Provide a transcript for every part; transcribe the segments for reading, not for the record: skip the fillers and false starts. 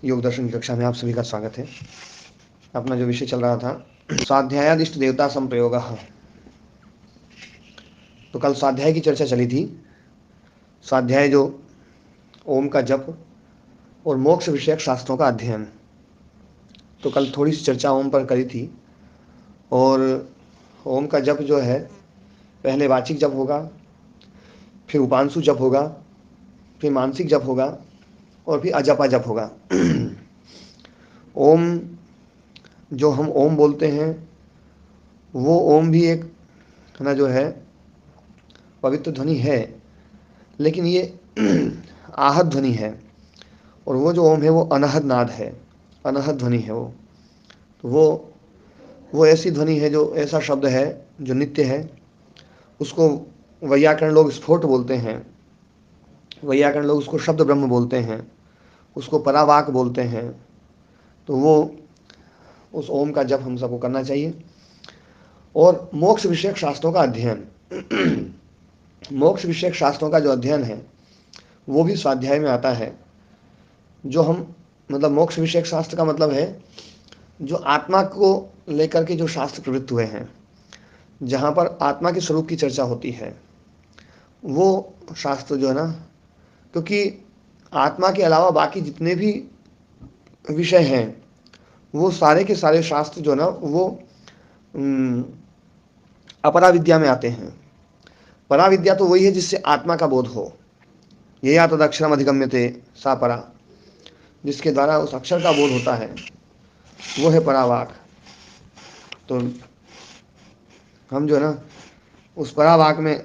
योग दर्शन की कक्षा में आप सभी का स्वागत है। अपना जो विषय चल रहा था स्वाध्यायादिष्ट देवता संप्रयोग। तो कल स्वाध्याय की चर्चा चली थी। स्वाध्याय जो ओम का जप और मोक्ष विषयक शास्त्रों का अध्ययन। तो कल थोड़ी सी चर्चा ओम पर करी थी। और ओम का जप जो है पहले वाचिक जप होगा, फिर उपांशु जप होगा, फिर मानसिक जप होगा और फिर अजपा जप होगा। ओम जो हम ओम बोलते हैं वो ओम भी एक है ना जो है पवित्र ध्वनि है, लेकिन ये आहत ध्वनि है। और वो जो ओम है वो अनहद नाद है, अनहद ध्वनि है वो। तो वो ऐसी ध्वनि है, जो ऐसा शब्द है जो नित्य है। उसको वैयाकरण लोग स्फोट बोलते हैं, वैयाकरण लोग उसको शब्द ब्रह्म बोलते हैं, उसको परावाक बोलते हैं। तो वो उस ओम का जप हम सबको करना चाहिए। और मोक्ष विषयक शास्त्रों का अध्ययन मोक्ष विषयक शास्त्रों का जो अध्ययन है वो भी स्वाध्याय में आता है। जो हम मतलब मोक्ष विषयक शास्त्र का मतलब है जो आत्मा को लेकर के जो शास्त्र प्रवृत्त हुए हैं, जहाँ पर आत्मा के स्वरूप की चर्चा होती है, वो शास्त्र जो है ना, क्योंकि आत्मा के अलावा बाकी जितने भी विषय हैं वो सारे के सारे शास्त्र जो है ना वो अपरा विद्या में आते हैं। परा विद्या तो वही है जिससे आत्मा का बोध हो। ये या तदक्षरम अधिगम्यते सा परा, जिसके द्वारा उस अक्षर का बोध होता है, वो है परावाक। तो हम जो है ना उस परावाक में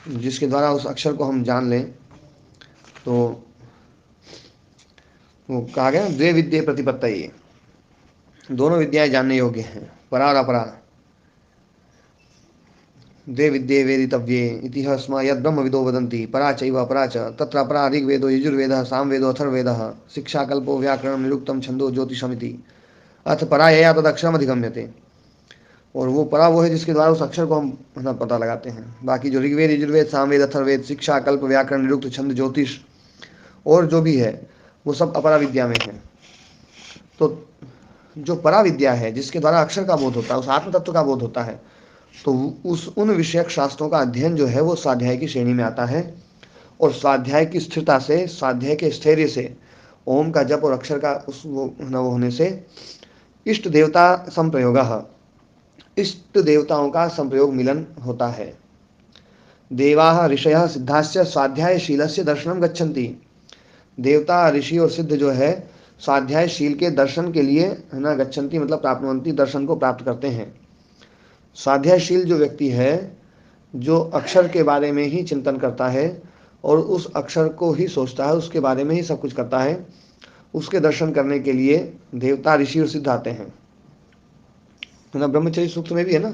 जिसके द्वारा उस अक्षर को हम जान लें, तो वो कहा गया द्वे विद्ये प्रतिपत्तये, दोनों विद्याएं जानने योग्य हैं, परा और अपरा। द्वे विद्ये वेदितव्ये इति स्म यद् ब्रह्मविदो वदन्ति परा चैव अपरा च तत्र अपरा ऋग्वेदो यजुर्वेदः सामवेदो अथर्ववेदः शिक्षाकल्पो व्याकरणं निरुक्तं छन्दो ज्योतिषमिति अथ परा यया तदक्षरम अधिगम्यते। और वो परा वो है जिसके द्वारा उस अक्षर को हम है ना पता लगाते हैं। बाकी जो ऋग्वेद यजुर्वेद सामवेद अथर्ववेद शिक्षा कल्प व्याकरण निरुक्त छंद ज्योतिष और जो भी है वो सब अपरा विद्या में है। तो जो परा विद्या है जिसके द्वारा अक्षर का बोध होता है, उस आत्म तत्व का बोध होता है, तो उस उन विषयक शास्त्रों का अध्ययन जो है वो स्वाध्याय की श्रेणी में आता है। और स्वाध्याय की स्थिरता से, स्वाध्याय के स्थैर्य से, ओम का जप और अक्षर का उस वो होने से इष्ट देवता संप्रयोग, इष्ट देवताओं का संप्रयोग मिलन होता है। देवाः ऋषयः सिद्धाश्च स्वाध्यायशीलस्य दर्शनम गच्छन्ति। देवता ऋषि और सिद्ध जो है स्वाध्यायशील के दर्शन के लिए है ना गच्छन्ति मतलब प्राप्नुवन्ति, दर्शन को प्राप्त करते हैं। स्वाध्यायशील जो व्यक्ति है, जो अक्षर के बारे में ही चिंतन करता है और उस अक्षर को ही सोचता है, उसके बारे में ही सब कुछ करता है, उसके दर्शन करने के लिए देवता ऋषि और सिद्ध आते हैं। ना ब्रह्मचर्य सूत्र में भी है ना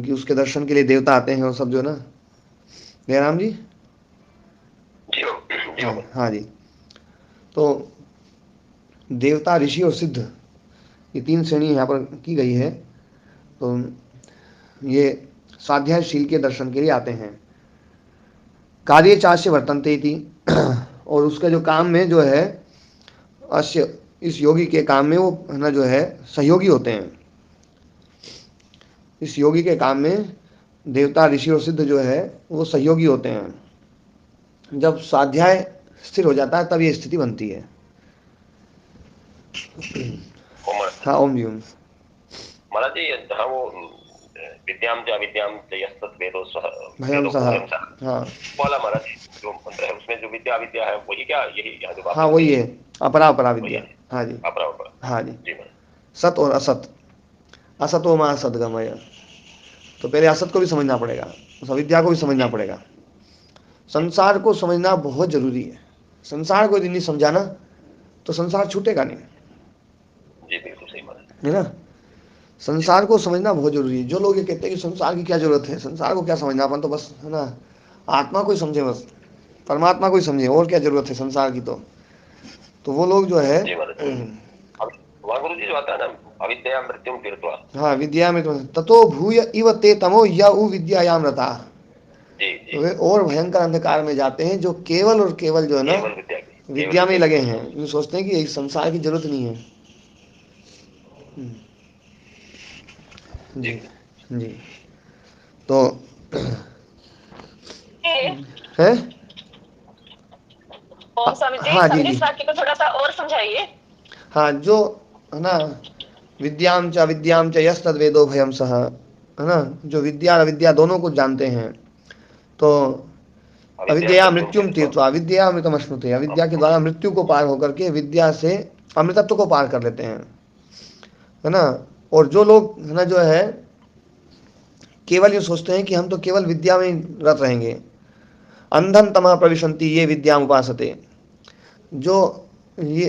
कि उसके दर्शन के लिए देवता आते हैं और सब जो है ना। जयराम जी हाँ जी। तो देवता ऋषि और सिद्ध ये तीन श्रेणी यहाँ पर की गई है। तो ये स्वाध्यायशील के दर्शन के लिए आते हैं। कार्य चास्य वर्तन्ते इति और उसके जो काम में जो है अस्य इस योगी के काम में वो है ना जो है सहयोगी होते हैं। इस योगी के काम में देवता ऋषि और सिद्ध जो है वो सहयोगी होते हैं। जब स्वाध्याय स्थिर हो जाता है तब ये स्थिति बनती है। हाँ ओम जी। ओम महाराज जी, जहाँ वो विद्याम च अविद्याम च यस्तत् वेदो सह भयम सह, हाँ बोला महाराज जी, जो मंत्र है उसमें जो विद्या विद्या है वही क्या, यही यहाँ जो बात हाँ वही है अपरा अपरा विद्या। हाँ जी अपरा अपरा। हाँ जी। जी महाराज। सत और असत, असतो मा सदगमय। तो पहले असत को भी समझना पड़ेगा, उस अविद्या को भी समझना पड़ेगा। संसार को समझना बहुत जरूरी है। संसार को यदि नहीं समझाना तो संसार छूटेगा नहीं। जी बिल्कुल सही महाराज। है ना, संसार को समझना बहुत जरूरी है। जो लोग ये कहते हैं कि संसार की क्या जरूरत है, संसार को क्या समझना, अपन तो बस है ना आत्मा को ही समझे, बस परमात्मा को ही समझे, और क्या जरूरत है संसार की। तो वो लोग जो है वहाँ गुरु जी जो आता है ना अविद्या मृत्युम तीर्थवा, हाँ विद्या में तो ततो भूय इव ते तमो या उ विद्यायाम रता। जी जी। वे और भयंकर अंधकार में जाते हैं जो केवल और केवल जो है ना केवल विद्या की, केवल विद्या में ही विद्या लगे की। हैं। ये सोचते हैं कि इस संसार की जरूरत नहीं है। जी जी जी। तो ये है। ओम स्वामी जी, हाँ जी समझी जी। इस वाक्य को थोड़ा सा और समझाइए। हाँ, जो है ना विद्याम च यस्तद वेदो भयम सह, है ना, जो विद्या और अविद्या दोनों को जानते हैं। तो अविद्या अविद्या मृत्युम मृत्युम तीर्थ। तीर्थवा अविद्या अमृतम अश्नुते, अविद्या के द्वारा मृत्यु को पार होकर के विद्या से अमृतत्व को पार कर लेते हैं, है ना। और जो लोग है ना जो है केवल ये सोचते हैं कि हम तो केवल विद्या में ही रत रहेंगे, अंधन तमा प्रविशंति ये विद्या उपासते, जो ये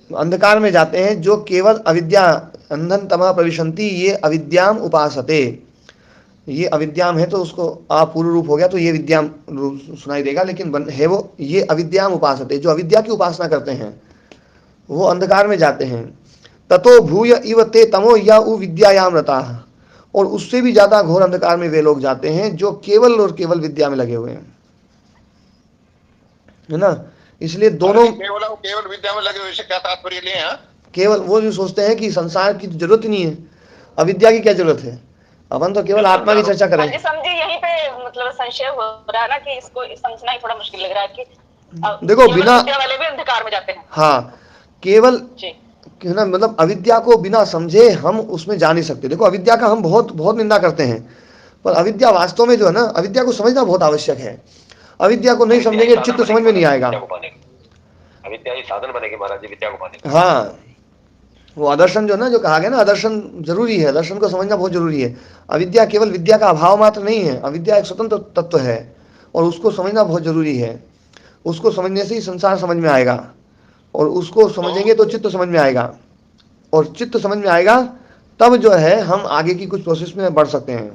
अंधकार में जाते हैं जो केवल अविद्या, अंधन तमा प्रविशंति ये अविद्याम उपासते, ये अविद्याम है तो उसको आप पूर्व रूप हो गया तो ये विद्याम रूप सुनाई देगा, लेकिन है वो ये अविद्याम उपासते, जो अविद्या की उपासना करते हैं वो अंधकार में जाते हैं। ततो भूय इव ते तमो या उ विद्यायाम रता, और उससे भी ज्यादा घोर अंधकार में वे लोग जाते हैं जो केवल और केवल विद्या में लगे हुए हैं, है ना। इसलिए दोनों केवल केवल विद्या में लगे हुए से क्या तात्पर्य लिए हैं? केवल वो जो सोचते हैं कि संसार की जरूरत ही नहीं है, अविद्या की क्या जरूरत है, अपन तो केवल आत्मा की चर्चा हाँ करें। जी, समझी यहीं पे मतलब संशय हो रहा है ना कि इसको समझना ही थोड़ा मुश्किल लग रहा है कि देखो केवल बिना विद्या वाले भी अंधकार में जाते हैं। हाँ केवल जी है ना, मतलब अविद्या को बिना समझे हम उसमें जा नहीं सकते। देखो अविद्या का हम बहुत बहुत निंदा करते हैं, पर अविद्या वास्तव में जो है ना, अविद्या को समझना बहुत आवश्यक है। अविद्या को नहीं अविद्या ही समझेंगे साधन चित्त समझ बनेगी में नहीं महाराज जी आएगा। विद्या को पाने का। अविद्या ही साधन बनेगी महाराज जी विद्या को पाने का। हाँ, वो आदर्शन जो है ना, जो कहा गया ना, आदर्शन जरूरी है, दर्शन को समझना बहुत जरूरी है। अविद्या केवल विद्या का अभाव मात्र नहीं है, अविद्या एक स्वतंत्र तत्व है और उसको समझना बहुत जरूरी है। उसको समझने से ही संसार समझ में आएगा, और उसको समझेंगे तो चित्त समझ में आएगा, और चित्त समझ में आएगा तब जो है हम आगे की कुछ प्रोसेस में बढ़ सकते हैं।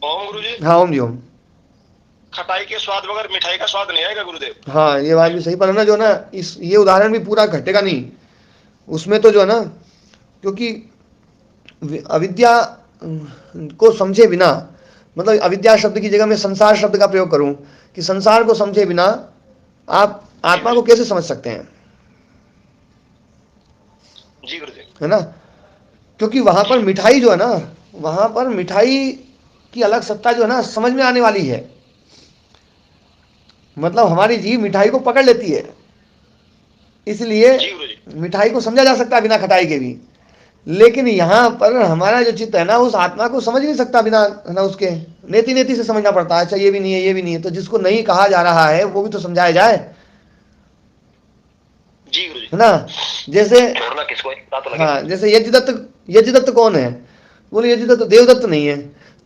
ओम गुरु जी, हाँ ओम जी ओम। खटाई के स्वाद बगैर मिठाई का स्वाद नहीं आएगा गुरुदेव। हाँ ये बात भी सही, पर है ना जो है ना, इस ये उदाहरण भी पूरा घटेगा नहीं उसमें, तो जो है ना, क्योंकि अविद्या को समझे बिना, मतलब अविद्या शब्द की जगह मैं संसार शब्द का प्रयोग करूं कि संसार को समझे बिना आप आत्मा को कैसे समझ सकते हैं, जी गुरुदेव। है ना। क्योंकि वहां पर मिठाई जो है ना, वहां पर मिठाई की अलग सत्ता जो है ना समझ में आने वाली है, मतलब हमारी जीभ मिठाई को पकड़ लेती है, इसलिए जी गुरु जी। मिठाई को समझा जा सकता है बिना खटाई के भी। लेकिन यहाँ पर हमारा जो चित्त है ना, उस आत्मा को समझ नहीं सकता बिना, है ना, उसके नेति नेति से समझना पड़ता है। अच्छा ये भी नहीं है, ये भी नहीं है, तो जिसको नहीं कहा जा रहा है वो भी तो समझाया जाए, जी गुरु जी। है ना। जैसे छोड़ना किसको है, पता तो लगे। हाँ, जैसे यज्ञदत्त कौन है, बोले यज्ञदत्त देवदत्त नहीं है,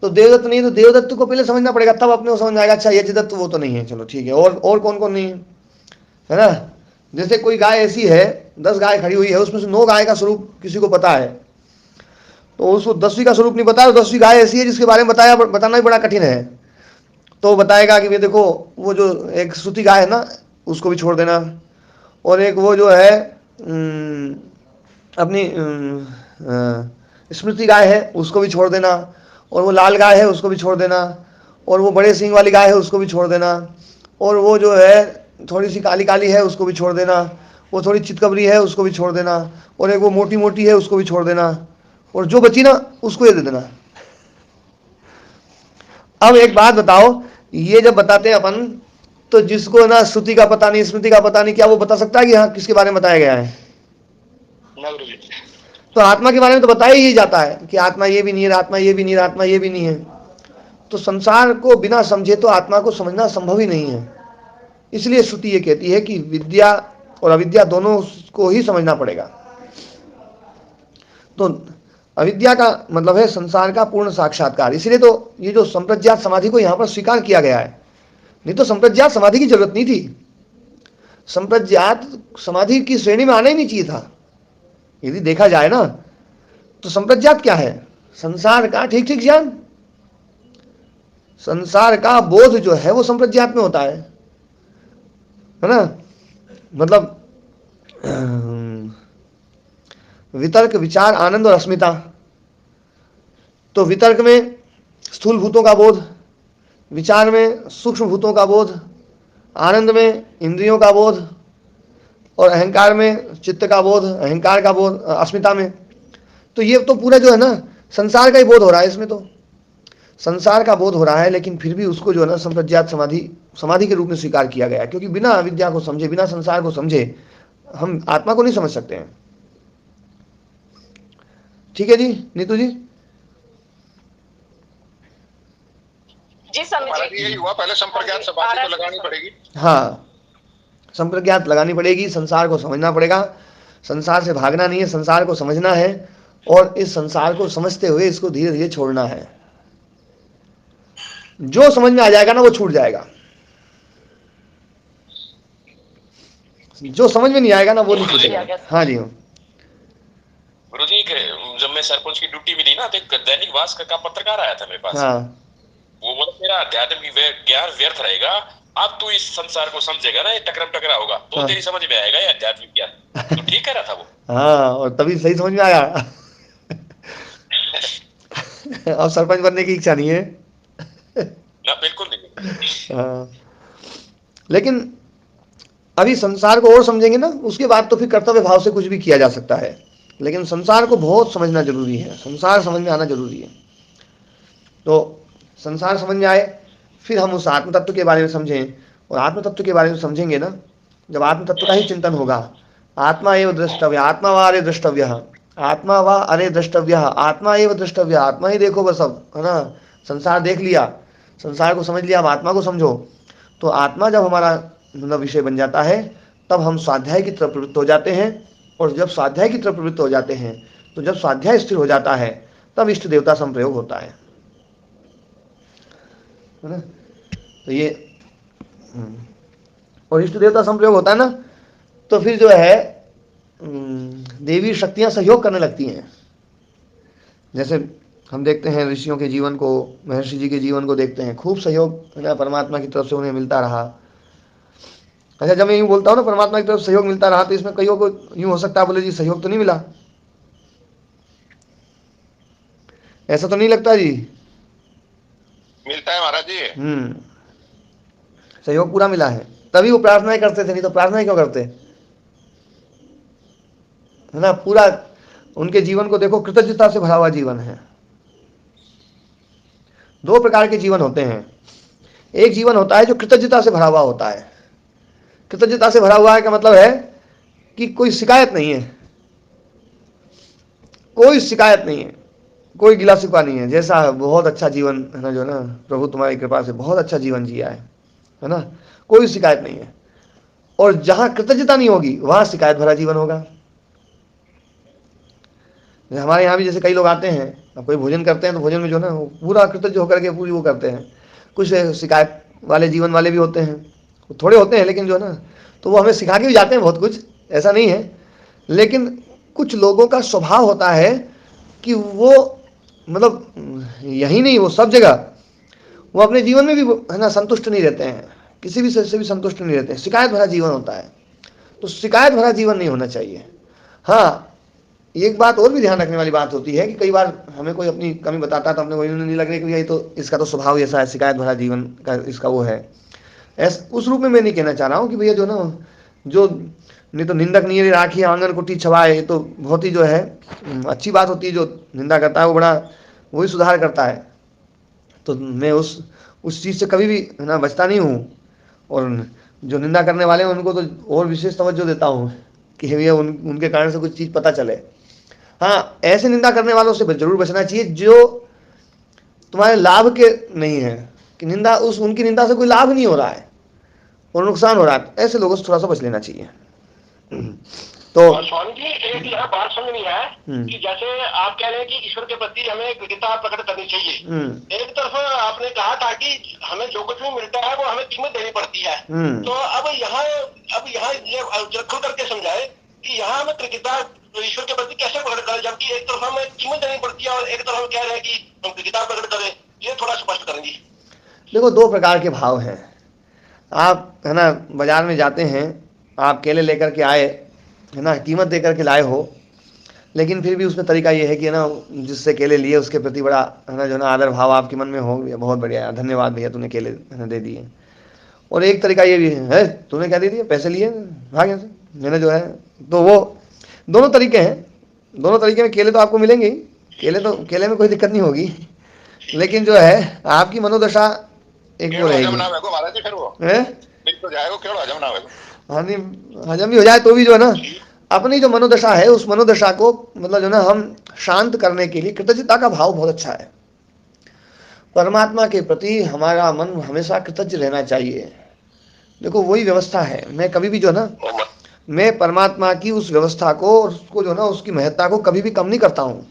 तो देवदत्त नहीं है तो देवदत्त को पहले समझना पड़ेगा, तब अपने को समझ में आएगा अच्छा यज्ञदत्त वो तो नहीं है, चलो ठीक है। और कौन कौन नहीं है ना। जैसे कोई गाय ऐसी है, 10 गाय खड़ी हुई है, उसमें से 9 गाय का स्वरूप किसी को पता है, तो उसको 10वीं का स्वरूप नहीं पता, और 10वीं गाय ऐसी है जिसके बारे में बताना ही बड़ा कठिन है, तो बताएगा कि भाई देखो वो जो एक श्रुति गाय है ना उसको भी छोड़ देना, और एक वो जो है अपनी स्मृति गाय है उसको भी छोड़ देना, और वो लाल गाय है उसको भी छोड़ देना, और वो बड़े सींग वाली गाय है उसको भी छोड़ देना, और वो जो है थोड़ी सी काली काली है उसको भी छोड़ देना, वो थोड़ी चितकबरी है उसको भी छोड़ देना, और एक वो मोटी मोटी है उसको भी छोड़ देना, और जो बची ना उसको ये दे देना। अब एक बात बताओ, ये जब बताते हैं अपन, तो जिसको ना श्रुति का पता नहीं, स्मृति का पता नहीं, क्या वो बता सकता है कि हाँ किसके बारे में बताया गया है? ना गुरु जी। तो आत्मा के बारे में तो बताया ही जाता है कि आत्मा ये भी नहीं है, आत्मा ये भी नहीं है, आत्मा ये भी नहीं है। तो संसार को बिना समझे तो आत्मा को समझना संभव ही नहीं है। इसलिए श्रुति ये कहती है कि विद्या और अविद्या दोनों को ही समझना पड़ेगा। तो अविद्या का मतलब है संसार का पूर्ण साक्षात्कार। इसलिए तो ये जो संप्रज्ञात समाधि को यहाँ पर स्वीकार किया गया है, नहीं तो संप्रज्ञात समाधि की जरूरत नहीं थी। संप्रज्ञात समाधि की श्रेणी में आना ही नहीं चाहिए था। यदि देखा जाए ना, तो संप्रज्ञात क्या है? संसार का ठीक ठीक ज्ञान, संसार का बोध जो है वो संप्रज्ञात में होता है ना। मतलब वितर्क, विचार, आनंद और अस्मिता। तो वितर्क में स्थूल भूतों का बोध, विचार में सूक्ष्म भूतों का बोध, आनंद में इंद्रियों का बोध, और अहंकार में चित्त का बोध, अहंकार का बोध, अस्मिता में। तो ये तो पूरा जो है ना संसार का ही बोध हो रहा है इसमें, तो संसार का बोध हो रहा है, लेकिन फिर भी उसको जो है ना संप्रज्ञात समाधि समाधि के रूप में स्वीकार किया गया, क्योंकि बिना अविद्या को समझे, बिना संसार को समझे हम आत्मा को नहीं समझ सकते हैं। ठीक है जी नीतू जी? जी हमारा समझिए। यही हुआ, पहले संप्रज्ञात समाधि तो लगानी पड़ेगी। हाँ, संप्रज्ञात लगानी पड़ेगी, संसार को समझना पड़ेगा, संसार से भागना नहीं है, संसार को समझना है, और इस संसार को समझते हुए इसको धीरे धीरे छोड़ना है। जो समझ में आ जाएगा ना वो छूट जाएगा, जो समझ में नहीं आएगा ना वो नहीं छूटेगा। हाँ जी। गुरुजी जब मैं सरपंच की ड्यूटी मिली ना, तो एक दैनिक भास्कर का पत्रकार आया था मेरे पास। हाँ वो बोला तेरा आध्यात्मिक ज्ञान व्यर्थ रहेगा, अब तू इस संसार को समझेगा ना, ये टकराम टकरा होगा तो तेरी समझ में आएगा ये आध्यात्मिक ज्ञान। तो ठीक कह रहा था वो। हाँ, और तभी सही समझ में आया। अब सरपंच बनने की इच्छा नहीं है। ना बिल्कुल नहीं। हाँ, लेकिन अभी संसार को और समझेंगे ना, उसके बाद तो फिर कर्तव्य भाव से कुछ भी किया जा सकता है, लेकिन संसार को बहुत समझना जरूरी है, संसार समझ में आना जरूरी है। तो संसार समझ में आए, फिर हम उस आत्म तत्व के बारे में समझें, और आत्म तत्व के बारे में समझेंगे ना, जब आत्म तत्व का ही चिंतन होगा, आत्मा एव द्रष्टव्य, आत्मा व अरे द्रष्टव्य, आत्मा व अरे द्रष्टव्य, आत्मा एव द्रष्टव्य, आत्मा ही देखो बस, अब है ना, संसार देख लिया, संसार को समझ लिया, अब आत्मा को समझो। तो आत्मा जब हमारा मतलब विषय बन जाता है, तब हम स्वाध्याय की तरफ प्रवृत्त हो जाते हैं, और जब स्वाध्याय की तरफ प्रवृत्त हो जाते हैं, तो जब स्वाध्याय स्थिर हो जाता है, तब इष्ट देवता संप्रयोग होता है ना। तो ये और इष्ट देवता संप्रयोग होता है ना, तो फिर जो है देवी शक्तियां सहयोग करने लगती हैं। जैसे हम देखते हैं ऋषियों के जीवन को, महर्षि जी के जीवन को देखते हैं, खूब सहयोग है ना परमात्मा की तरफ से उन्हें मिलता रहा। अच्छा, जब मैं यूँ बोलता हूँ ना परमात्मा की तरफ सहयोग मिलता रहा, तो इसमें कईयों को यूँ हो सकता है बोले जी सहयोग तो नहीं मिला, ऐसा तो नहीं लगता जी? मिलता है महाराज जी। सहयोग पूरा मिला है, तभी वो प्रार्थनाएं करते थे, नहीं तो प्रार्थनाएं क्यों करते, है ना। पूरा उनके जीवन को देखो, कृतज्ञता से भरा हुआ जीवन है। दो प्रकार के जीवन होते हैं, एक जीवन होता है जो कृतज्ञता से भरा हुआ होता है। कृतज्ञता से भरा हुआ है का मतलब है कि कोई शिकायत नहीं है, कोई शिकायत नहीं है, कोई गिला शिकवा नहीं है, जैसा बहुत अच्छा जीवन है ना, जो ना प्रभु तुम्हारी कृपा से बहुत अच्छा जीवन जिया है ना, कोई शिकायत नहीं है। और जहां कृतज्ञता नहीं होगी वहां शिकायत भरा जीवन होगा। हमारे यहाँ भी जैसे कई लोग आते हैं, अब कोई भोजन करते हैं तो भोजन में जो ना पूरा कृतज्ञ होकर के पूरी वो करते हैं। कुछ शिकायत वाले जीवन वाले भी होते हैं, थोड़े होते हैं, लेकिन जो है ना, तो वो हमें सिखा के भी जाते हैं बहुत कुछ, ऐसा नहीं है। लेकिन कुछ लोगों का स्वभाव होता है कि वो मतलब यही नहीं, वो सब जगह वो अपने जीवन में भी है ना संतुष्ट नहीं रहते हैं, किसी भी से भी संतुष्ट नहीं रहते हैं, शिकायत भरा जीवन होता है। तो शिकायत भरा जीवन नहीं होना चाहिए। हाँ, एक बात और भी ध्यान रखने वाली बात होती है कि कई बार हमें कोई अपनी कमी बताता है तो हमने वही नहीं लगने कि ये तो इसका तो स्वभाव ऐसा है, शिकायत भरा जीवन का इसका वो है। उस रूप में मैं नहीं कहना चाह रहा हूँ कि भैया जो ना, जो नहीं तो निंदक नहीं राखी आंगन कुटी छवाए, ये तो बहुत ही जो है अच्छी बात होती है। जो निंदा करता है वो बड़ा वही सुधार करता है। तो मैं उस चीज़ से कभी भी है ना बचता नहीं हूँ, और जो निंदा करने वाले हैं उनको तो और विशेष तवज्जो देता हूँ कि भैया उनके कारण से कुछ चीज़ पता चले। हाँ, ऐसे निंदा करने वालों से जरूर बचना चाहिए जो तुम्हारे लाभ के नहीं है, कि निंदा उनकी निंदा से कोई लाभ नहीं हो रहा है और नुकसान हो रहा है, ऐसे लोगों से थोड़ा सा बच लेना चाहिए। तो और स्वामी जी एक यहाँ बात समझ नहीं है कि जैसे आप कह रहे हैं कि ईश्वर के प्रति हमें कृतज्ञता प्रकट करनी चाहिए। एक तरफ आपने कहा था कि हमें जो कुछ भी मिलता है वो हमें कीमत देनी पड़ती है। तो अब यहाँ ये खुल करके समझाए कि यहाँ हमें कृतज्ञता ईश्वर के प्रति कैसे प्रकट करें, जबकि एक तरफ हमें कीमत देनी पड़ती है और एक तरफ हम कह रहे हैं कि हम कृतज्ञता प्रकट करें। ये थोड़ा स्पष्ट करेंगे। देखो, दो प्रकार के भाव हैं। आप है ना बाजार में जाते हैं, आप केले लेकर के आए है ना, कीमत देकर के लाए हो, लेकिन फिर भी उसमें तरीका ये है कि है ना, जिससे केले लिए उसके प्रति बड़ा है ना जो ना आदर भाव आपके मन में हो, बहुत बढ़िया यार, धन्यवाद भैया तूने केले है ना दे दिए। और एक तरीका ये भी है, तूने क्या दे दिया, पैसे लिए भाग यहाँ से, मैंने जो है, तो वो दोनों तरीके हैं, दोनों तरीके में केले तो आपको मिलेंगे ही, केले में कोई दिक्कत नहीं होगी, लेकिन जो है आपकी मनोदशा एक वो रहेगी। हाँ नहीं, हजम भी हो जाए तो भी जो है ना, अपनी जो मनोदशा है उस मनोदशा को मतलब जो ना हम शांत करने के लिए कृतज्ञता का भाव बहुत अच्छा है। परमात्मा के प्रति हमारा मन हमेशा कृतज्ञ रहना चाहिए। देखो वही व्यवस्था है, मैं कभी भी जो है ना, मैं परमात्मा की उस व्यवस्था को, उसको जो ना, उसकी महत्ता को कभी भी कम नहीं करता हूँ।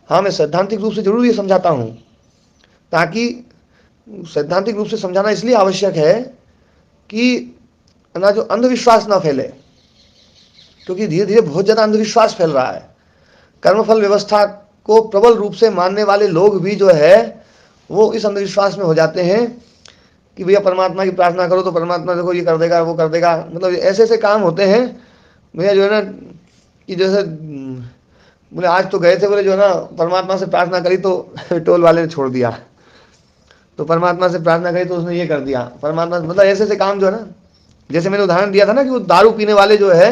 हाँ, मैं सैद्धांतिक रूप से जरूर ये समझाता हूँ, ताकि सैद्धांतिक रूप से समझाना इसलिए आवश्यक है कि ना जो अंधविश्वास ना फैले, क्योंकि धीरे धीरे बहुत ज़्यादा अंधविश्वास फैल रहा है। कर्मफल व्यवस्था को प्रबल रूप से मानने वाले लोग भी जो है वो इस अंधविश्वास में हो जाते हैं कि भैया परमात्मा की प्रार्थना करो तो परमात्मा देखो ये कर देगा वो कर देगा, मतलब ऐसे ऐसे काम होते हैं भैया जो है ना, कि जैसे बोले आज तो गए थे, बोले जो है ना परमात्मा से प्रार्थना करी तो टोल वाले ने छोड़ दिया, तो परमात्मा से प्रार्थना करी तो उसने ये कर दिया, परमात्मा, मतलब ऐसे ऐसे काम जो है ना, जैसे मैंने उदाहरण दिया था ना कि वो दारू पीने वाले जो है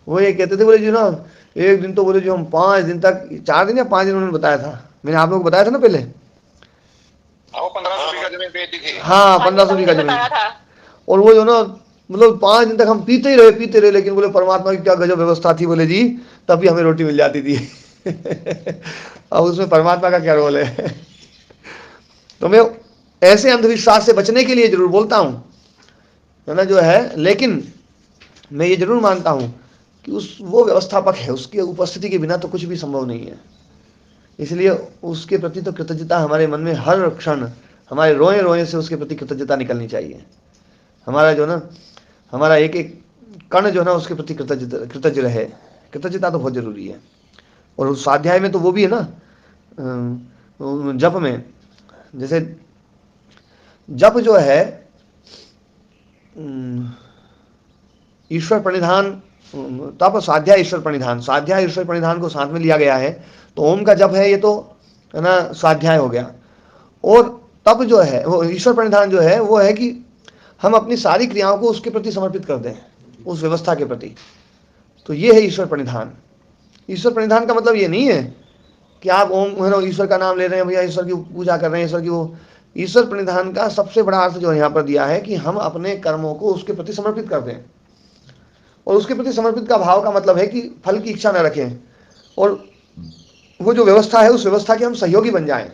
वो ये कहते थे, बोले जो ना एक दिन तो बोले जो हम 5 दिन तक, 4 दिन या 5 दिन उन्होंने बताया था, मैंने आप लोगों को बताया था ना पहले, 1500 बीघा जमीन बेच दी थी। हाँ 1500 बीघा जमीन, और वो जो ना मतलब 5 दिन तक हम पीते ही रहे, लेकिन बोले परमात्मा की क्या गजब व्यवस्था थी, बोले जी तभी हमें रोटी मिल जाती थी। अब उसमें परमात्मा का क्या रोल है? तो मैं ऐसे अंधविश्वास से बचने के लिए जरूर बोलता हूँ, है ना जो है, लेकिन मैं ये जरूर मानता हूँ कि वो व्यवस्थापक है, उसकी उपस्थिति के बिना तो कुछ भी संभव नहीं है, इसलिए उसके प्रति तो कृतज्ञता हमारे मन में हर क्षण, हमारे रोए रोए से उसके प्रति कृतज्ञता निकलनी चाहिए। हमारा जो ना, हमारा एक एक कण जो है ना उसके प्रति कृतज्ञ रहे। कृतज्ञता तो बहुत जरूरी है। और उस स्वाध्याय में तो वो भी है ना, जप में, जैसे जप जो है ईश्वर प्रणिधान, तप स्वाध्याय ईश्वर प्रणिधान, स्वाध्याय ईश्वर प्रणिधान को साथ में लिया गया है, तो ओम का जप है, ये तो है ना स्वाध्याय हो गया। और तप जो है वो ईश्वर प्रणिधान जो है वो है कि हम अपनी सारी क्रियाओं को उसके प्रति समर्पित कर दें, उस व्यवस्था के प्रति, तो ये है ईश्वर प्रणिधान। ईश्वर प्रणिधान का मतलब ये नहीं है कि आप ओम है ना ईश्वर का नाम ले रहे हैं, भैया ईश्वर की पूजा कर रहे हैं, ईश्वर की वो। ईश्वर प्रणिधान का सबसे बड़ा अर्थ जो यहाँ पर दिया है कि हम अपने कर्मों को उसके प्रति समर्पित कर दें, और उसके प्रति समर्पित का भाव का मतलब है कि फल की इच्छा न रखें, और वो जो व्यवस्था है उस व्यवस्था के हम सहयोगी बन जाएं,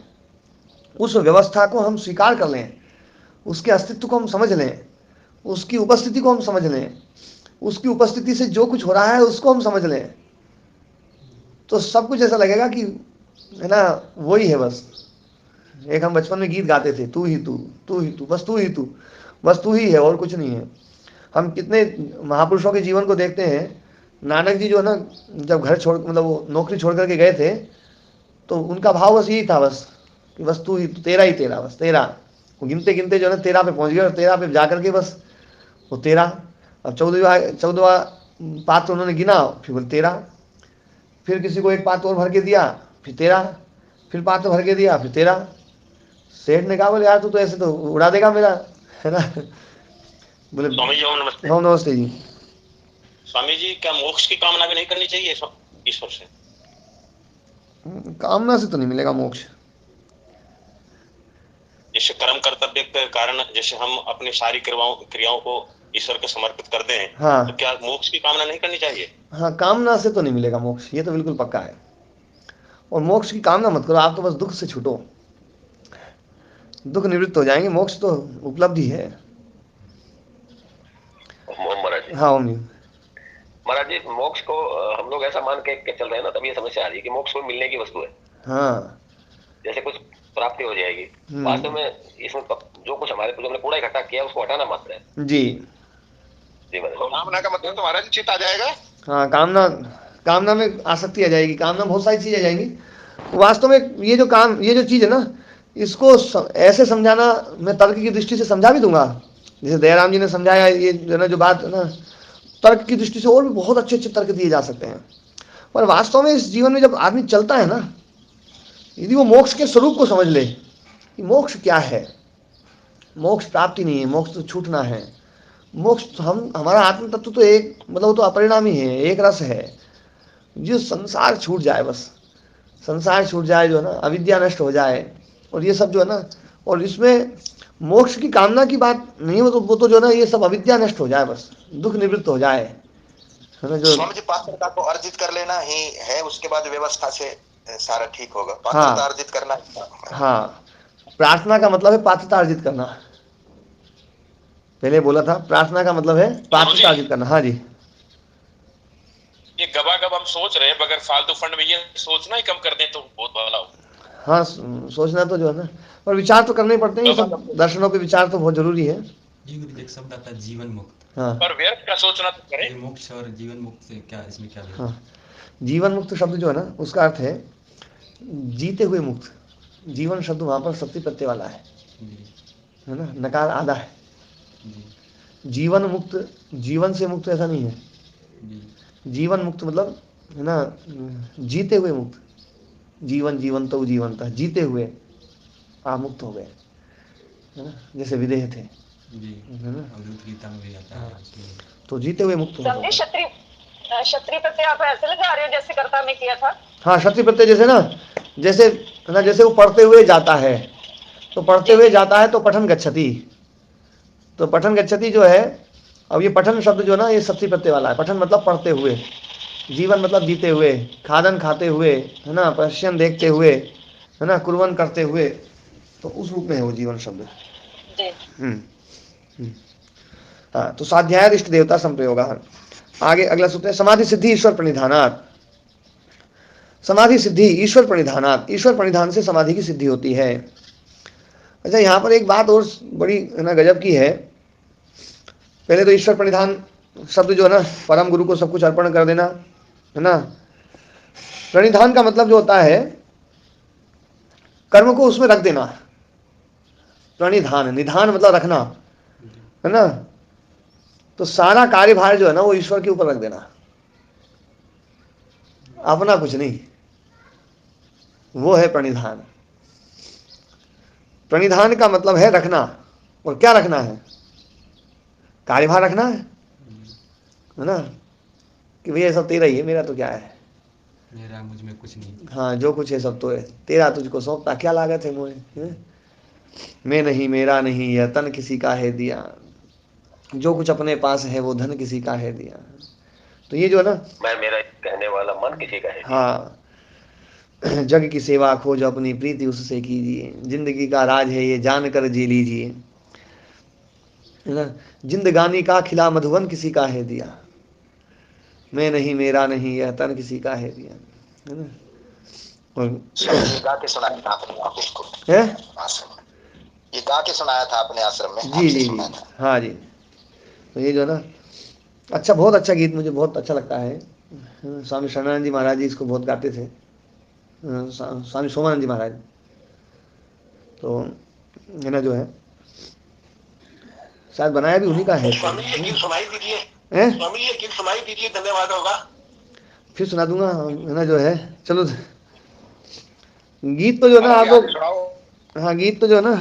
उस व्यवस्था को हम स्वीकार कर लें, उसके अस्तित्व को हम समझ लें, उसकी उपस्थिति को हम समझ लें, उसकी उपस्थिति से जो कुछ हो रहा है उसको हम समझ लें, तो सब कुछ ऐसा लगेगा कि है ना वही है बस। एक हम बचपन में गीत गाते थे, तू ही तू, तू ही तू, बस तू ही तू, बस तू ही है और कुछ नहीं है। हम कितने महापुरुषों के जीवन को देखते हैं। नानक जी जो है ना जब घर छोड़, मतलब वो नौकरी छोड़ करके गए थे, तो उनका भाव बस यही था, बस कि बस तू ही, तेरा ही तेरा, बस तेरा। वो गिनते गिनते जो है ना 13 पे पहुंच गए, और 13 पे जा करके बस वो 13, अब 14वां पात्र उन्होंने गिना, फिर बोले 13, फिर किसी को एक पात्र और भर के दिया, फिर 13, फिर पात्र भर के दिया, फिर 13। सेठ ने कहा बोले यार तू तो ऐसे तो उड़ा देगा मेरा, है ना। बोले स्वामी जी नमस्ते। हाँ नमस्ते जी। स्वामी जी क्या मोक्ष की कामना भी नहीं करनी चाहिए ईश्वर से? कामना से तो नहीं मिलेगा मोक्ष। जैसे कर्म कर्तव्य के कारण जैसे हम अपनी सारी क्रियाओं को ईश्वर को समर्पित कर दें, हाँ, तो क्या मोक्ष की कामना नहीं करनी चाहिए? हाँ, कामना से तो नहीं मिलेगा मोक्ष, ये तो बिल्कुल पक्का है। और मोक्ष की कामना मत करो, आप तो बस दुख से छूटो, दुख निवृत्त हो जाएंगे, मोक्ष तो उपलब्धि है। महाराज जी, हाँ ओम जी। महाराज जी, मोक्ष को हम लोग ऐसा मान के चल रहे हैं ना, तभी ये समस्या आ रही है कि मोक्ष को मिलने की वस्तु है। हाँ, जैसे कुछ प्राप्ति हो जाएगी, वास्तव में इसमें जो कुछ हमारे हमने कूड़ा इकट्ठा किया उसको हटाना मात्र है। जी जी महाराज। कामना का मतलब तो महाराज चित आ जाएगा। हाँ, कामना में आसक्ति आ जाएगी, कामना बहुत सारी चीजें आ जाएंगी। वास्तव में ये जो चीज है ना, इसको ऐसे समझाना, मैं तर्क की दृष्टि से समझा भी दूंगा, जैसे दयाराम जी ने समझाया, ये जो ना जो बात है ना, तर्क की दृष्टि से और भी बहुत अच्छे अच्छे तर्क दिए जा सकते हैं। पर वास्तव में इस जीवन में जब आदमी चलता है ना, यदि वो मोक्ष के स्वरूप को समझ ले कि मोक्ष क्या है, मोक्ष प्राप्ति नहीं है, मोक्ष तो छूटना है, मोक्ष तो हमारा आत्म तत्व तो एक, मतलब वो तो अपरिणामी है, एक रस है, जो संसार छूट जाए, बस संसार छूट जाए, जो है ना अविद्या नष्ट हो जाए, और ये सब जो है ना, और इसमें मोक्ष की कामना की बात नहीं, वो तो जो है ना ये सब अविद्या नष्ट हो जाए, बस दुख निवृत्त हो जाए, है ना। जो स्वामी जी पात्रता को अर्जित कर लेना ही है, उसके बाद व्यवस्था से सारा ठीक होगा। पात्रता अर्जित करना। हाँ, प्रार्थना का मतलब है पात्रता अर्जित करना, पहले बोला था, प्रार्थना का मतलब है पात्रता अर्जित करना। हाँ जी, ये गबागब हम सोच रहे हैं, बगैर फालतू फंड में ये सोचना ही कम कर दें तो बहुत भला हो। हाँ, सोचना तो जो है ना, पर विचार तो करने पड़ते हैं, सब दर्शनों पे विचार तो बहुत जरूरी है। एक शब्द आता है जीवन मुक्त। हाँ, पर व्यर्थ का सोचना तो करें। मोक्ष और जीवन मुक्त से क्या, इसमें क्या? हाँ, जीवन मुक्त शब्द जो है ना, उसका अर्थ है जीते हुए मुक्त। जीवन शब्द वहां पर सत्य प्रत्यय वाला है ना, नकार आधा है। जीवन मुक्त, जीवन से मुक्त ऐसा नहीं है, जीवन मुक्त मतलब है ना जीते हुए मुक्त। जीवन जीवन तो जीवंत, जीते हुए आप मुक्त हो गए, है ना, जैसे विदेह थे, है ना, गीता में भी आता है। तो जीते हुए मुक्त हो गए। क्षत्रिय प्रत्यय आप ऐसे लगा रहे हो जैसे कर्ता में किया था? हाँ, क्षत्रिय प्रत्यय जैसे ना, जैसे है ना, जैसे वो पढ़ते हुए जाता है, तो पढ़ते हुए जाता है तो पठन गच्छति, तो पठन गच्छति जो है, अब ये पठन शब्द जो है ना, ये क्षत्रिय प्रत्यय वाला है। पठन मतलब पढ़ते हुए, जीवन मतलब जीते हुए, खादन खाते हुए, है ना, पश्यन देखते हुए, है ना, कुर्वन करते हुए, तो उस रूप में है वो जीवन शब्द। हाँ, तो स्वाध्याय इष्ट देवता संप्रयोग। आगे अगला सूत्र है समाधि सिद्धि ईश्वर प्रणिधानात्। समाधि सिद्धि ईश्वर प्रणिधानात्, ईश्वर प्रणिधान से समाधि की सिद्धि होती है। अच्छा, यहाँ पर एक बात और बड़ी है ना गजब की है। पहले तो ईश्वर प्रणिधान शब्द जो है ना, परम गुरु को सब कुछ अर्पण कर देना, है ना। प्रणिधान का मतलब जो होता है कर्म को उसमें रख देना। प्रणिधान, निधान मतलब रखना, है ना। तो सारा कार्यभार जो है ना वो ईश्वर के ऊपर रख देना, अपना कुछ नहीं, वो है प्रणिधान। प्रणिधान का मतलब है रखना, और क्या रखना है? कार्यभार रखना है ना, कि भैया सब तेरा ही है, मेरा तो क्या है, मेरा मुझ में कुछ नहीं। हाँ, जो कुछ है सब तो है तेरा, तुझको सौंपता क्या लागत है मोहे, मैं नहीं मेरा नहीं, यह तन किसी का है दिया, जो कुछ अपने पास है वो धन किसी का है दिया। तो ये जो है ना, मैं मेरा कहने वाला मन किसी का है। हाँ, जग की सेवा खोज अपनी प्रीति उससे कीजिए, जिंदगी का राज है ये जान कर जी लीजिए, है ना। जिंदगानी का खिला मधुवन किसी का है दिया, मैं नहीं मेरा नहीं, यह तन किसी का है दिया, है ना। और ये गा के सुनाया था आपने ऑफिस को, है आश्रम में, ये गा के सुनाया था आपने आश्रम में। जी जी जी, हाँ जी। तो ये जो है ना, अच्छा, बहुत अच्छा गीत, मुझे बहुत अच्छा लगता है। स्वामी शरणानंद जी महाराज जी इसको बहुत गाते थे, स्वामी सोमानंद जी महाराज। तो है ना, जो है शायद बनाया भी उन्हीं का है। स्वामी ये गीत सुनाई दीजिए, हैं? स्वामी ये गीत सुनाई दीजिए, धन्यवाद होगा। फिर सुना दूंगा, है ना, जो है। चलो, गीत तो जो है ना आप लोग, हाँ, गीत तो जो है ना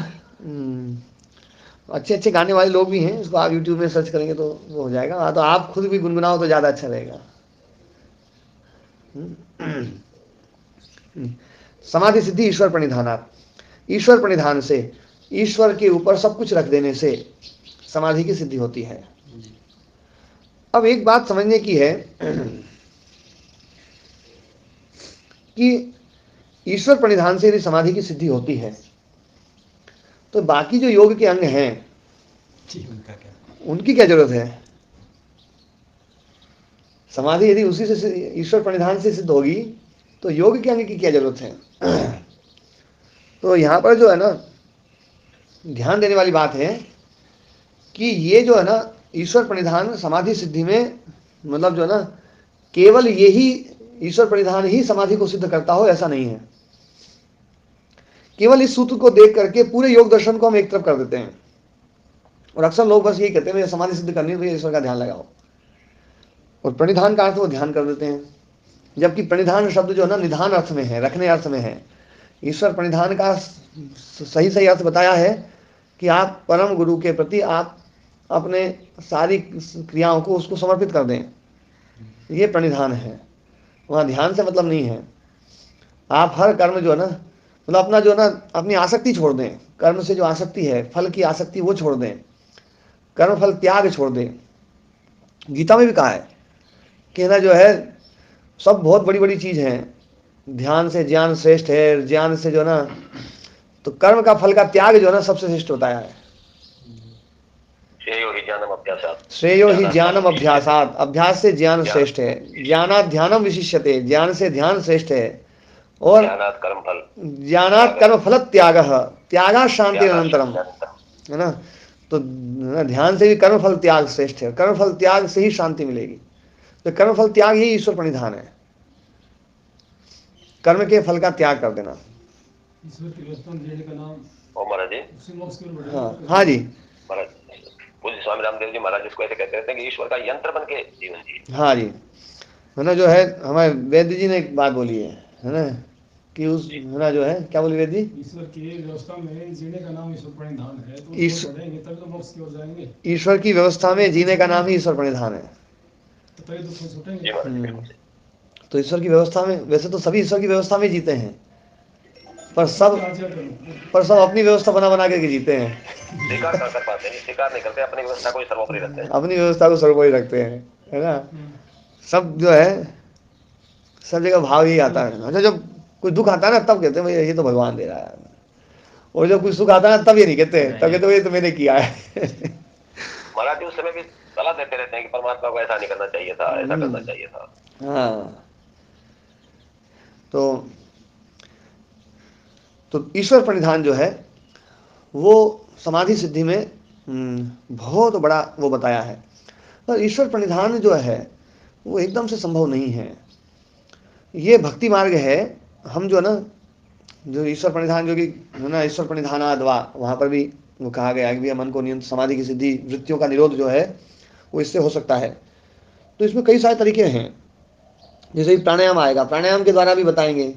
अच्छे अच्छे गाने वाले लोग भी हैं, इसको आप YouTube में सर्च करेंगे तो वो हो जाएगा। हाँ, तो आप खुद भी गुनगुनाओ तो ज़्यादा अच्छा रहेगा। समाधि सिद्धि ईश्वर प्रणिधानात्, ईश्वर प्रणिधान से, ईश्वर के ऊपर सब कुछ रख देने से समाधि की सिद्धि होती है। अब एक बात समझने की है कि ईश्वर प्रणिधान से यदि समाधि की सिद्धि होती है तो बाकी जो योग के अंग हैं उनका क्या, उनकी क्या जरूरत है? समाधि यदि उसी से ईश्वर प्रणिधान से सिद्ध होगी तो योग के अंग की क्या जरूरत है? तो यहाँ पर जो है ना ध्यान देने वाली बात है कि ये जो है ना ईश्वर प्रणिधान समाधि सिद्धि में, मतलब जो है ना केवल यही ईश्वर प्रणिधान ही समाधि को सिद्ध करता हो ऐसा नहीं है। केवल इस सूत्र को देख करके पूरे योग दर्शन को हम एक तरफ कर देते हैं, और अक्सर लोग बस यही कहते हैं समाधि सिद्ध करनी है तो ईश्वर का ध्यान लगाओ, और प्रणिधान का अर्थ वो ध्यान कर देते हैं। जबकि प्रणिधान शब्द जो है ना निधान अर्थ में है, रखने अर्थ में है। ईश्वर प्रणिधान का सही सही अर्थ बताया है कि आप परम गुरु के प्रति आप अपने सारी क्रियाओं को उसको समर्पित कर दें, ये प्रणिधान है। वहाँ ध्यान से मतलब नहीं है। आप हर कर्म जो है ना मतलब अपना जो है ना अपनी आसक्ति छोड़ दें, कर्म से जो आसक्ति है, फल की आसक्ति वो छोड़ दें, कर्म फल त्याग छोड़ दें। गीता में भी कहा है कि ना जो है सब बहुत बड़ी बड़ी चीज़ हैं, ध्यान से ज्ञान श्रेष्ठ है, ज्ञान से जो है ना तो कर्म का फल का त्याग जो है ना सबसे श्रेष्ठ होता है। श्रेयो ही ज्ञानम अभ्यासात्, श्रेयो ही ज्ञानम अभ्यासात्, अभ्यास से ज्ञान श्रेष्ठ है। ज्ञानात् ध्यानम विशिष्यते, ज्ञान से ध्यान श्रेष्ठ है। और ज्ञानात् कर्म फल, ज्ञानात् कर्म फल त्यागः, त्यागात् शांति अनंतरम, है ना। तो ध्यान से भी कर्म फल त्याग श्रेष्ठ है, कर्म फल त्याग से ही शांति मिलेगी। तो कर्म फल त्याग ही ईश्वर प्रणिधान है, कर्म के फल का त्याग कर देना। ईश्वर की व्यवस्था में देने का नाम ओ महाराज जी, उससे मोक्ष केवल बढ़ेगा। हाँ जी महाराज पूज्य स्वामी रामदेव जी महाराज जिसको ऐसे कहते थे कि ईश्वर का यंत्र बन के जीवन जिए। हाँ जी, है ना। जो है हमारे वेद जी ने एक बात बोली है ना, कि उस है ना जो है क्या बोली वेद जी, ईश्वर की व्यवस्था में जीने का नाम ईश्वर प्रणिधान है, तो ईश्वर- बढ़ेंगे तभी तो मोक्ष की ओर जाएंगे, ईश्वर की व्यवस्था में जीने का नाम ही ईश्वर प्रणिधान है। तो तभी दुख से जी छूटेंगे। महाराज जी, बिल्कुल। तो ईश्वर की व्यवस्था में, वैसे तो सभी ईश्वर की व्यवस्था में जीते हैं, पर सब अपनी व्यवस्था बना बना करके जीते हैं, स्वीकार कर पाते नहीं, स्वीकार नहीं करते, अपनी व्यवस्था को ही सर्वोपरि रखते हैं। अपनी व्यवस्था को सर्वोपरि रखते हैं, है ना। सब जो है सब जगह भाव ही आता है। अच्छा जब कुछ दुख आता है ना तब कहते हैं भाई ये तो भगवान दे रहा है, और जब कुछ सुख आता है ना तब ये नहीं कहते, तब कहते ये तो मैंने किया है। महाराज जी उस समय भी सलाह देते रहते हैं कि परमात्मा को ऐसा नहीं करना चाहिए था, ऐसा करना चाहिए था। हाँ, तो ईश्वर प्रणिधान जो है वो समाधि सिद्धि में बहुत बड़ा वो बताया है। पर ईश्वर प्रणिधान जो है वो एकदम से संभव नहीं है, ये भक्ति मार्ग है। हम जो है ना जो ईश्वर प्रणिधान जो कि है ना ईश्वर प्रणिधानाद्वा, वहाँ पर भी वो कहा गया कि मन को नियंत्रण, समाधि की सिद्धि, वृत्तियों का निरोध जो है वो इससे हो सकता है। तो इसमें कई सारे तरीके हैं, जैसे कि प्राणायाम आएगा, प्राणायाम के द्वारा भी बताएंगे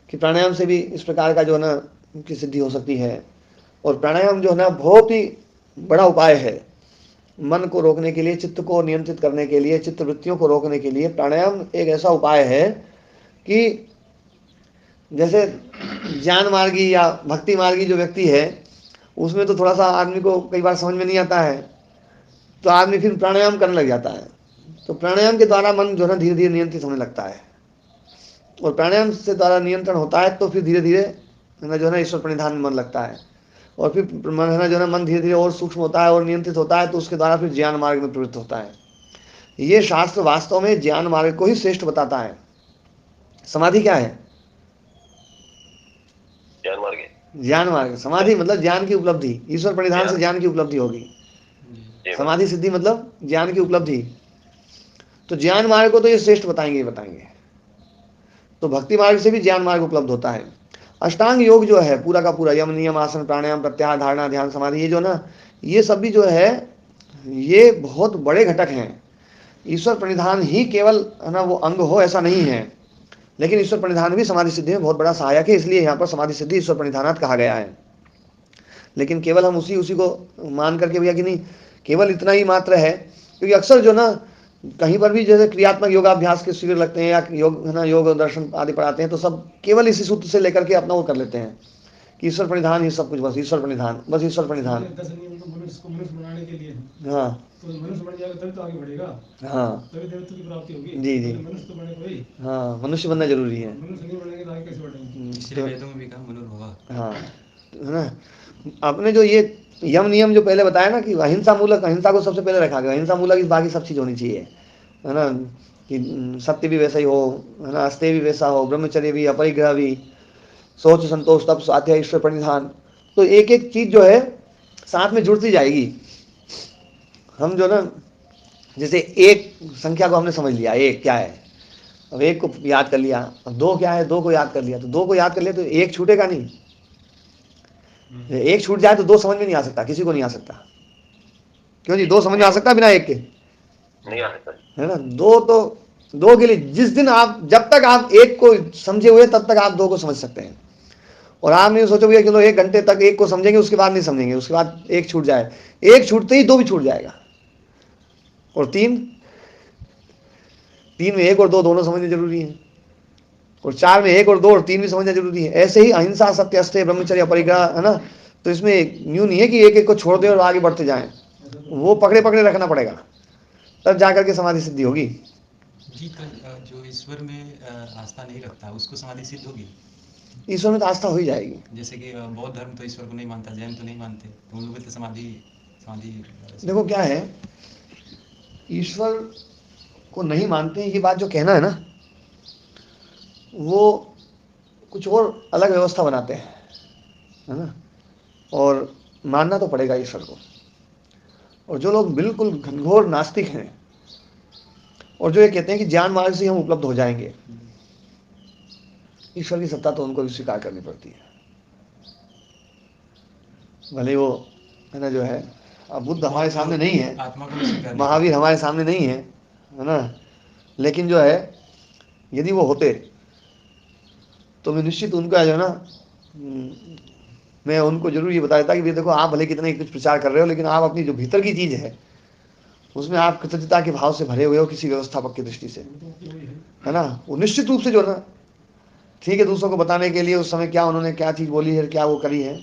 कि प्राणायाम से भी इस प्रकार का जो है ना की सिद्धि हो सकती है। और प्राणायाम जो है ना बहुत ही बड़ा उपाय है मन को रोकने के लिए, चित्त को नियंत्रित करने के लिए, चित्त वृत्तियों को रोकने के लिए। प्राणायाम एक ऐसा उपाय है कि जैसे ज्ञान मार्गी या भक्ति मार्गी जो व्यक्ति है उसमें तो थोड़ा सा आदमी को कई बार समझ में नहीं आता है, तो आदमी फिर प्राणायाम करने लग जाता है। तो प्राणायाम के द्वारा मन जो है ना धीरे धीरे नियंत्रित होने लगता है, और प्राणायाम से द्वारा नियंत्रण होता है तो फिर धीरे धीरे है ना जो है ना ईश्वर प्रणिधान में मन लगता है, और फिर मन है ना जो है ना मन धीरे धीरे और सूक्ष्म होता है और नियंत्रित होता है, तो उसके द्वारा फिर ज्ञान मार्ग में प्रवृत्त होता है। ये शास्त्र वास्तव में ज्ञान मार्ग को ही श्रेष्ठ बताता है। समाधि क्या है? ज्ञान मार्ग है। ज्ञान मार्ग, समाधि मतलब ज्ञान की उपलब्धि। ईश्वर प्रणिधान से ज्ञान की उपलब्धि होगी, समाधि सिद्धि मतलब ज्ञान की उपलब्धि। तो ज्ञान मार्ग को तो ये श्रेष्ठ बताएंगे ही बताएंगे। तो भक्ति मार्ग से भी ज्ञान मार्ग उपलब्ध होता है। अष्टांग योग जो है पूरा का पूरा, यम नियम आसन प्राणायाम प्रत्याहार धारणा ध्यान समाधि, ये जो ना ये सब भी जो है ये बहुत बड़े घटक हैं। ईश्वर प्रणिधान ही केवल है ना वो अंग हो ऐसा नहीं है, लेकिन ईश्वर प्रणिधान भी समाधि सिद्धि में बहुत बड़ा सहायक है, इसलिए यहाँ पर समाधि सिद्धि ईश्वर प्रणिधानात कहा गया है। लेकिन केवल हम उसी को मान करके भैया कि नहीं केवल इतना ही मात्र है, क्योंकि अक्सर जो ना कहीं पर भी जैसे क्रियात्मक योगाभ्यास के शिविर लगते हैं या योग है ना योग दर्शन आदि पढ़ाते हैं, तो सब केवल इसी सूत्र से लेकर के अपना वो कर लेते हैं कि ईश्वर प्रणिधान ही सब कुछ, बस ईश्वर प्रणिधान, बस ईश्वर प्रणिधान। 10 नियम तो मनुष्य को मनुष्य बनाने के लिए, हाँ तो मनुष्य बन जाएगा तभी तो आगे बढ़ेगा, हाँ तभी देवत्व की प्राप्ति होगी। जी जी, मनुष्य तो बने कोई, हाँ मनुष्य बनना जरूरी है। मनुष्य नहीं बनेंगे तो आगे कैसे बढ़ेंगे? इसलिए वेदों में भी कहा मनुर्भवा। हाँ है ना, आपने जो ये यम नियम जो पहले बताया ना कि अहिंसा मूलक, अहिंसा को सबसे पहले रखा गया। अहिंसा मूलक इस बाकी सब चीज़ होनी चाहिए, है ना, कि सत्य भी वैसा ही हो, है ना, अस्तेय भी वैसा हो, ब्रह्मचर्य भी, अपरिग्रह भी, शौच संतोष तप स्वाध्याय ईश्वर प्रणिधान। तो एक एक चीज़ जो है साथ में जुड़ती जाएगी। हम जो ना जैसे एक संख्या को हमने समझ लिया, एक क्या है, अब एक को याद कर लिया, अब दो क्या है, दो को याद कर लिया, तो दो को याद कर लिया तो एक छूटेगा नहीं। एक छूट जाए तो दो समझ में नहीं आ सकता, किसी को नहीं आ सकता। क्यों जी? दो समझ में आ सकता बिना एक के? नहीं आ सकता, है ना। दो तो दो के लिए जिस दिन आप, जब तक आप एक को समझे हुए तब तक आप दो को समझ सकते हैं। और आप नहीं सोचोगे कि तो 1 घंटे तक एक को समझेंगे उसके बाद नहीं समझेंगे, उसके बाद एक छूट जाए, एक छूटते ही दो भी छूट जाएगा। और तीन में एक और दो दोनों समझने जरूरी है, और 4 में एक और दो और 3 भी समझना जरूरी है। ऐसे ही अहिंसा, सत्य, अस्तेय, ब्रह्मचर्य, परिग्रह, है ना। तो इसमें यूं नहीं है कि एक एक को छोड़ दे और आगे बढ़ते जाएं, वो पकड़े पकड़े रखना पड़ेगा, तब जाकर के समाधि सिद्धि होगी। जी, तो जो ईश्वर में आस्था नहीं रखता उसको समाधि सिद्ध होगी? ईश्वर में तो आस्था हो ही जाएगी। जैसे कि बौद्ध धर्म तो ईश्वर को नहीं मानता, जैन तो नहीं मानते, तो उन लोगों तो समाधि देखो क्या है, ईश्वर को नहीं मानते हैं ये बात जो कहना है ना, वो कुछ और अलग व्यवस्था बनाते हैं, है ना। और मानना तो पड़ेगा ईश्वर को। और जो लोग बिल्कुल घनघोर नास्तिक हैं और जो ये कहते हैं कि ज्ञान मार्ग से हम उपलब्ध हो जाएंगे, ईश्वर की सत्ता तो उनको भी स्वीकार करनी पड़ती है। भले वो, है ना, जो है, अब बुद्ध हमारे सामने नहीं है, महावीर हमारे सामने नहीं है, है ना, लेकिन जो है यदि वो होते तो मैं निश्चित उनका जो है ना, मैं उनको जरूर ये बता देता कि देखो आप भले कितने कुछ प्रचार कर रहे हो, लेकिन आप अपनी जो भीतर की चीज है उसमें आप कृतज्ञता के भाव से भरे हुए हो किसी व्यवस्थापक की दृष्टि से, है ना। वो निश्चित रूप से जो है ना, ठीक है, दूसरों को बताने के लिए उस समय क्या उन्होंने क्या चीज बोली है, क्या वो करी है,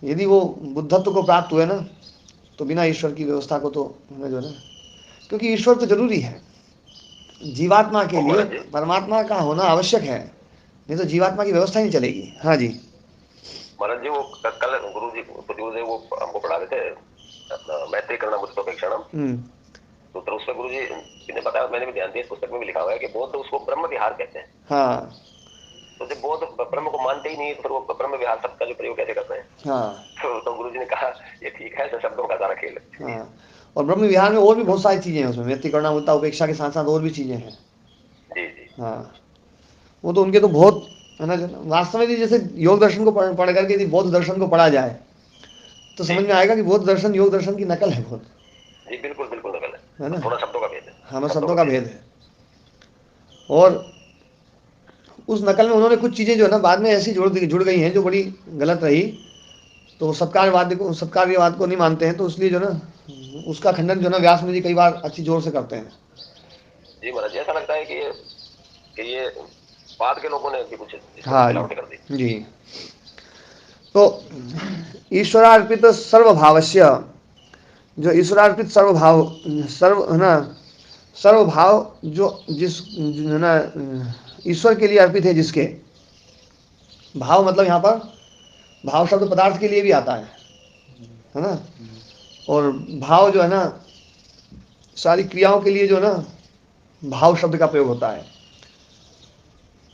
यदि वो बुद्धत्व को प्राप्त हुए ना, तो बिना ईश्वर की व्यवस्था को तो हमें जो है ना, क्योंकि ईश्वर तो जरूरी है जीवात्मा के लिए, परमात्मा का होना आवश्यक है, नहीं तो जीवात्मा की व्यवस्था ही नहीं चलेगी। हाँ जी महाराज जी, वो कल गुरु जी वो हमको पढ़ा रहे थे अपना मैत्री करना बुद्ध अपेक्षाणम, तो उसमें गुरु जी ने बताया, मैंने भी ध्यान दिया, पुस्तक में भी लिखा हुआ है कि बौद्ध उसको ब्रह्म विहार कहते हैं। हाँ, तो जब बौद्ध ब्रह्म को मानते ही नहीं है तो फिर वो ब्रह्म विहार शब्द का जो प्रयोग कैसे करते हैं? हाँ, तो गुरु जी ने कहा ये ठीक है, शब्दों का सारा खेल है। हाँ, और ब्रह्म विहार में और भी बहुत सारी चीजें हैं, उसमें मैत्री करुणा मुदिता उपेक्षा के साथ साथ और भी चीजें हैं। जी जी, हाँ, वो तो उनके तो बहुत, है ना, वास्तव में जैसे योग दर्शन को पढ़ करके यदि बौद्ध दर्शन को पढ़ा जाए तो समझ में आएगा कि बौद्ध दर्शन योग दर्शन की नकल है बहुत। जी बिल्कुल बिल्कुल नकल है ना, थोड़ा शब्दों का भेद है। हाँ, शब्दों का भेद है। और उस नकल में उन्होंने कुछ चीजें जो है ना बाद में ऐसी जुड़ गई हैं जो बड़ी गलत रही, तो सत्कार्यवाद को नहीं मानते हैं, तो इसलिए जो ना उसका खंडन जो ना व्यास मुनि जी कई बार अच्छी जोर से करते हैं। जी महाराज, ऐसा लगता है कि ये बाद के लोगों ने भी कुछ हाँ कर दी। जी, तो ईश्वरार्पित सर्वभावस्य, जो ईश्वरार्पित सर्व है ना, सर्वभाव जो जिस है ना ईश्वर के लिए अर्पित है, जिसके भाव मतलब यहाँ पर भाव शब्द पदार्थ के लिए भी आता है ना, और भाव जो है ना सारी क्रियाओं के लिए जो है ना भाव शब्द का प्रयोग होता है।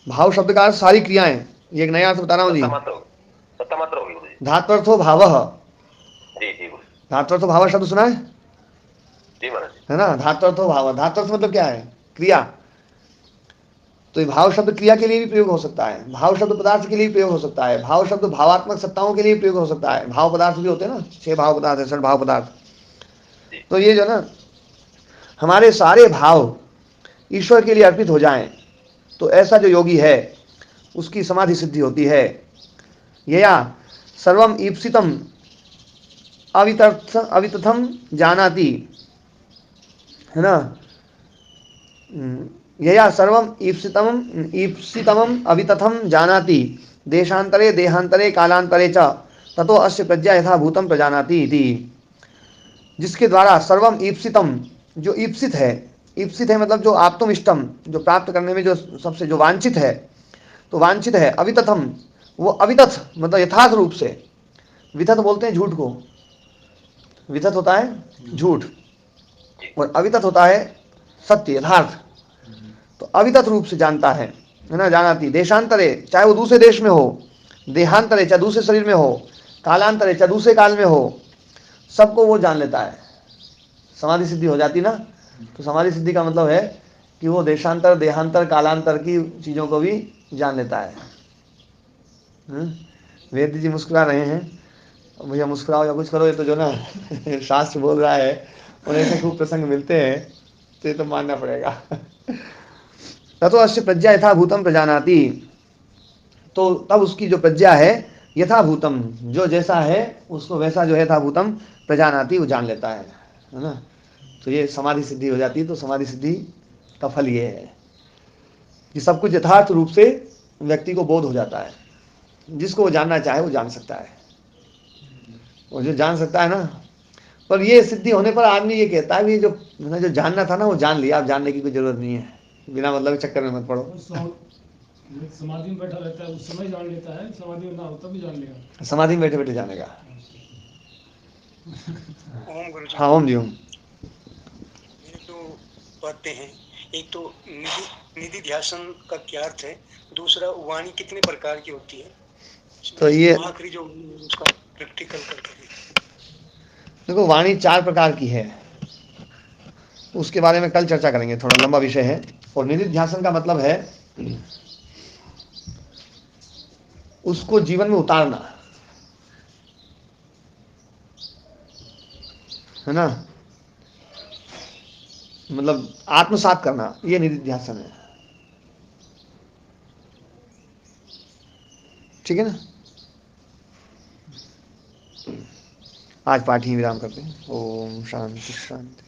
भाव शब्द का सारी क्रियाएं, ये एक नया अर्थ बता रहा हूँ जी। धात्वर्थो भावः, धात्वर्थो भावः शब्द सुना है? है ना, धात्वर्थो भावः, धात्वर्थ मतलब क्या है? क्रिया। तो ये भाव शब्द क्रिया के लिए भी प्रयोग हो सकता है, भाव शब्द पदार्थ के लिए भी प्रयोग हो सकता है, भाव शब्द भावात्मक सत्ताओं के लिए भी प्रयोग हो सकता है। भाव पदार्थ भी होते हैं ना, 6 भाव पदार्थ है, 6 भाव पदार्थ। तो ये जो ना हमारे सारे भाव ईश्वर के लिए अर्पित हो जाएं, तो ऐसा जो योगी है उसकी समाधि सिद्धि होती है। यया सर्वम ईप्सितम अवितथम जानाति, है ना, यया सर्वम ईप्सितम अवितथम जानाति देशांतरे देहांतरे कालांतरे च ततो अस्य प्रज्ञा यथा भूतम प्रजानाति इति। जिसके द्वारा सर्वम ईप्सितम, जो ईप्सित है मतलब जो आप्तुम इष्टम, जो प्राप्त करने में जो सबसे जो वांछित है, तो वांछित है। अवितथम, वो अवितथ मतलब यथार्थ रूप से, वितथ बोलते हैं झूठ को, वितथ होता है झूठ और अवितथ होता है सत्य यथार्थ। तो अवितथ रूप से जानता है ना, जानाति देशांतरे, चाहे वो दूसरे देश में हो, देहांतरे चाहे दूसरे शरीर में हो, कालांतरे चाहे दूसरे काल में हो, सबको वो जान लेता है। समाधि सिद्धि हो जाती ना, तो समाधि सिद्धि का मतलब है कि वो देशांतर देहांतर कालांतर की चीज़ों को भी जान लेता है। वेद जी मुस्कुरा रहे हैं, भैया मुस्कुराओ या कुछ करो, ये तो जो ना शास्त्र बोल रहा है, और ऐसे खूब प्रसंग मिलते हैं तो ये तो मानना पड़ेगा। ततो अस्य प्रज्ञा यथाभूतम प्रजानाति, तो तब उसकी जो प्रज्ञा है यथाभूतम, जो जैसा है उसको वैसा जो है यथाभूतम प्रजानाति, वो जान लेता है ना। तो ये समाधि सिद्धि हो जाती है। तो समाधि सिद्धि का फल ये है कि सब कुछ यथार्थ रूप से व्यक्ति को बोध हो जाता है। जिसको वो जानना चाहे वो जान सकता है, वो जो जान सकता है ना। पर ये सिद्धि होने पर आदमी ये कहता है कि जो मैंने जो जानना था ना वो जान लिया, अब जानने की कोई जरूरत नहीं है, बिना मतलब चक्कर में मत पड़ो। समाधि में बैठा रहता है उस समय जान लेता है, समाधि में ना हो तब भी जान लेगा, समाधि में बैठे बैठे जानेगा। ओम गुरु जी। हाँ ओम जी ओम। ये तो बातें हैं, एक तो निधि ध्यासन का क्या अर्थ है, दूसरा वाणी कितने प्रकार की होती है, तो ये आखिरी जो उसका प्रैक्टिकल करके देखो, वाणी 4 प्रकार की है, उसके बारे में कल चर्चा करेंगे, थोड़ा लंबा विषय है। और निधि ध्यासन का मतलब है उसको जीवन में उतारना, है ना, मतलब आत्मसात करना, ये निधि ध्यासन है। ठीक है ना। आज पाठ ही विराम करते हैं। ओम शांति शांति।